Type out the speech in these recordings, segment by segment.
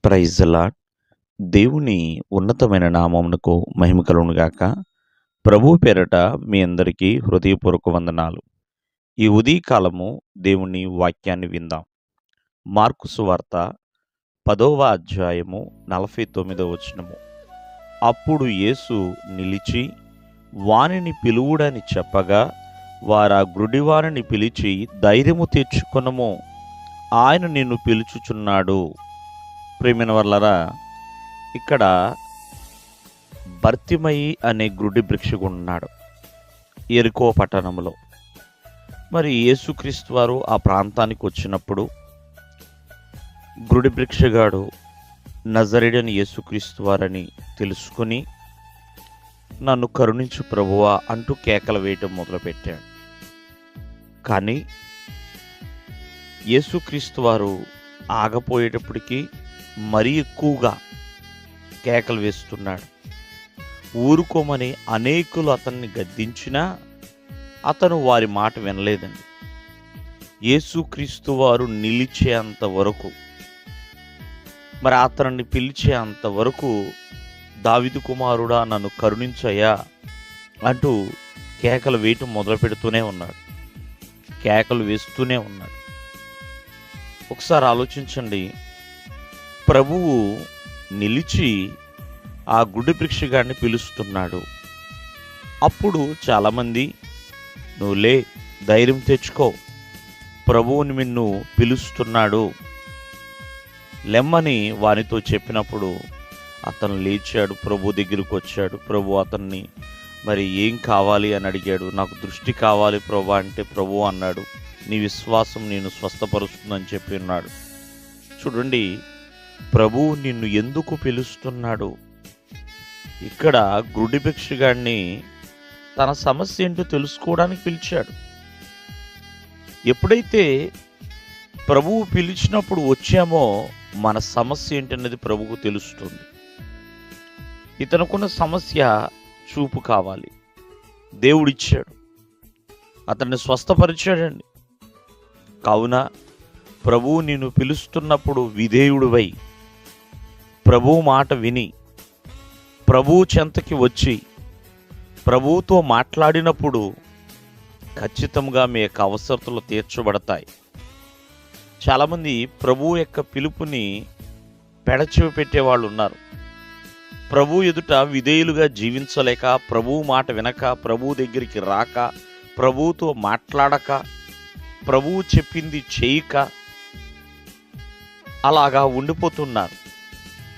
Praise the lord. దేవుని ఉన్నతమైన నామమునకు మహిమ కలుగును గాక. ప్రభువు పేరట మీ అందరికీ హృదయపూర్వక వందనాలు. ఈ ఉదయకాలము దేవుని వాక్యాన్ని విందాం. మార్కు సువార్త 10వ అధ్యాయము 49వ వచనము. అప్పుడు యేసు నిలిచి వానిని పిలువుడని చెప్పగా వారా గ్రుడివానిని పిలిచి, ధైర్యము తెచ్చుకొనుము, ఆయన నిన్ను పిలుచుచున్నాడు. ప్రియమైన వర్లరా, ఇక్కడ బర్తిమయి అనే గుడ్డి భిక్షకుడు ఉన్నాడు యెరికో పట్టణంలో. మరి యేసుక్రీస్తు వారు ఆ ప్రాంతానికి వచ్చినప్పుడు గుడి భిక్షగాడు నజరేయుడైన యేసుక్రీస్తు వారని తెలుసుకుని, నన్ను కరుణించు ప్రభువా అంటూ కేకలు వేయటం మొదలుపెట్టాడు. కానీ యేసుక్రీస్తు వారు ఆగపోయేటప్పటికీ మరీ ఎక్కువగా కేకలు వేస్తున్నాడు. ఊరుకోమని అనేకులు అతన్ని గద్దించినా అతను వారి మాట వినలేదండి. యేసుక్రీస్తు వారు నిలిచేంత వరకు, మరి అతన్ని పిలిచేంత వరకు, దావీదు కుమారుడా నన్ను కరుణించయ్యా అంటూ కేకలు వేయటం మొదలు పెడుతూనే ఉన్నాడు. కేకలు వేస్తూనే ఉన్నాడు. ఒకసారి ఆలోచించండి. ప్రభువు నిలిచి ఆ గుడ్డి భిక్షగాడిని పిలుస్తున్నాడు. అప్పుడు చాలామంది, నువ్వు లే, ధైర్యం తెచ్చుకో, ప్రభువుని నిన్ను పిలుస్తున్నాడు లెమ్మని వానితో చెప్పినప్పుడు అతను లేచాడు, ప్రభు దగ్గరికి వచ్చాడు. ప్రభు అతన్ని మరి ఏం కావాలి అని అడిగాడు. నాకు దృష్టి కావాలి ప్రభు అంటే, ప్రభు అన్నాడు, నీ విశ్వాసం నేను స్వస్థపరుస్తుందని చెప్పి ఉన్నాడు. చూడండి, ప్రభువు నిన్ను ఎందుకు పిలుస్తున్నాడు? ఇక్కడ గుడ్డి భిక్షగాడిని తన సమస్య ఏంటో తెలుసుకోవడానికి పిలిచాడు. ఎప్పుడైతే ప్రభువు పిలిచినప్పుడు వచ్చామో మన సమస్య ఏంటన్నది ప్రభువుకు తెలుస్తుంది. ఇతనుకున్న సమస్య చూపు కావాలి. దేవుడిచ్చాడు, అతన్ని స్వస్థపరిచాడండి. కావున ప్రభువు నిన్ను పిలుస్తున్నప్పుడు విధేయుడివై ప్రభువు మాట విని ప్రభువు చెంతకి వచ్చి ప్రభువుతో మాట్లాడినప్పుడు ఖచ్చితంగా మీ యొక్క అవసరతలు తీర్చబడతాయి. చాలామంది ప్రభువు యొక్క పిలుపుని పెడచెవి పెట్టేవాళ్ళు ఉన్నారు. ప్రభువు ఎదుట విధేయులుగా జీవించలేక, ప్రభువు మాట వినక, ప్రభువు దగ్గరికి రాక, ప్రభువుతో మాట్లాడక, ప్రభువు చెప్పింది చేయక అలాగా ఉండిపోతున్నారు.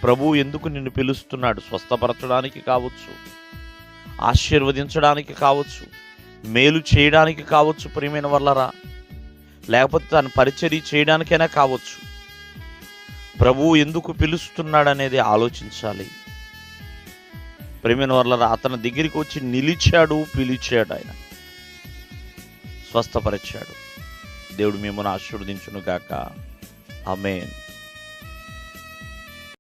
ప్రభువు ఎందుకు నిన్ను పిలుస్తున్నాడు? స్వస్థపరచడానికి కావచ్చు, ఆశీర్వదించడానికి కావచ్చు, మేలు చేయడానికి కావచ్చు, ప్రియమైన వర్లరా, లేకపోతే తన పరిచర్య చేయడానికైనా కావచ్చు. ప్రభువు ఎందుకు పిలుస్తున్నాడనేది ఆలోచించాలి. ప్రియమైన వర్లరా, అతని దగ్గరికి వచ్చి నిలిచాడు, పిలిచాడు, ఆయన స్వస్థపరిచాడు. దేవుడు మిమ్మల్ని ఆశీర్వదించును గాక. ఆమేన్.